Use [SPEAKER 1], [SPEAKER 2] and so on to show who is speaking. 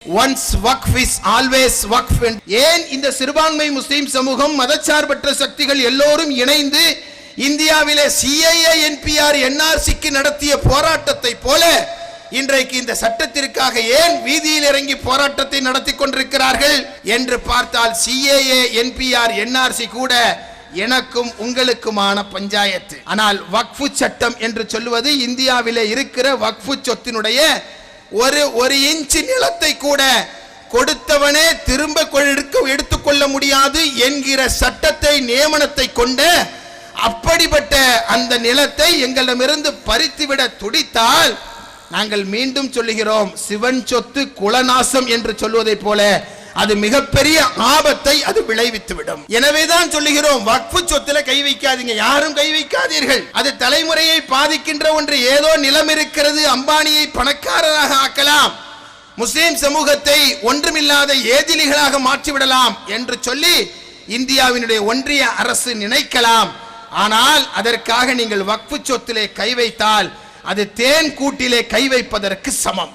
[SPEAKER 1] once waqf is always waqf. ஏன் இந்த சிறுபான்மை முஸ்லிம் சமூகம் மதச்சார்பற்ற சக்திகள் எல்லோரும் இணைந்து இந்தியாவிலே சிஏஏ என்பிஆர் என்ஆர்சிக்கு நடத்திய போராட்டத்தை போல இன்றைக்கு இந்த சட்டத்திற்காக ஏன் வீதியில் இறங்கி போராட்டத்தை நடத்தி கொண்டிருக்கிறார்கள் என்று பார்த்தால் சிஏஏ என்பிஆர் என்ஆர்சி கூட எனக்கும் உங்களுக்குமான பஞ்சாயத்து. ஆனால் வக்ஃபு சட்டம் என்று சொல்லுவது இந்தியாவிலே இருக்கிற வக்ஃபு சொத்தினுடைய ஒரு இன்ச் நிலத்தை கூட கொடுத்தவனே திரும்ப எடுத்துக்கொள்ள முடியாது என்கிற சட்டத்தை நியமனத்தை கொண்ட அப்படிப்பட்ட அந்த நிலத்தை எங்களிடமிருந்து பறித்துவிட துடித்தால் நாங்கள் மீண்டும் சொல்லுகிறோம், சிவன் சொத்து குலநாசம் என்று சொல்வதை போல அது மிகப்பெரிய ஆபத்தை அது விளைவித்துவிடும். எனவேதான் சொல்லுகிறோம், வக்ஃபு சொத்துல கை வைக்காதீங்க, யாரும் கை வைக்காதீர்கள். அது தலைமுறையை பாதிக்கின்ற ஒன்று. ஏதோ நிலம் இருக்கிறது, அம்பானியை பணக்காரராக ஆக்கலாம், முஸ்லிம் சமூகத்தை ஒன்றுமில்லாத ஏதிலிகளாக மாற்றிவிடலாம் என்று சொல்லி இந்தியாவினுடைய ஒன்றிய அரசு நினைக்கலாம். ஆனால் அதற்காக நீங்கள் வக்ஃபு சொத்திலே கை வைத்தால் அது தேன் கூட்டிலே கை வைப்பதற்கு சமம்.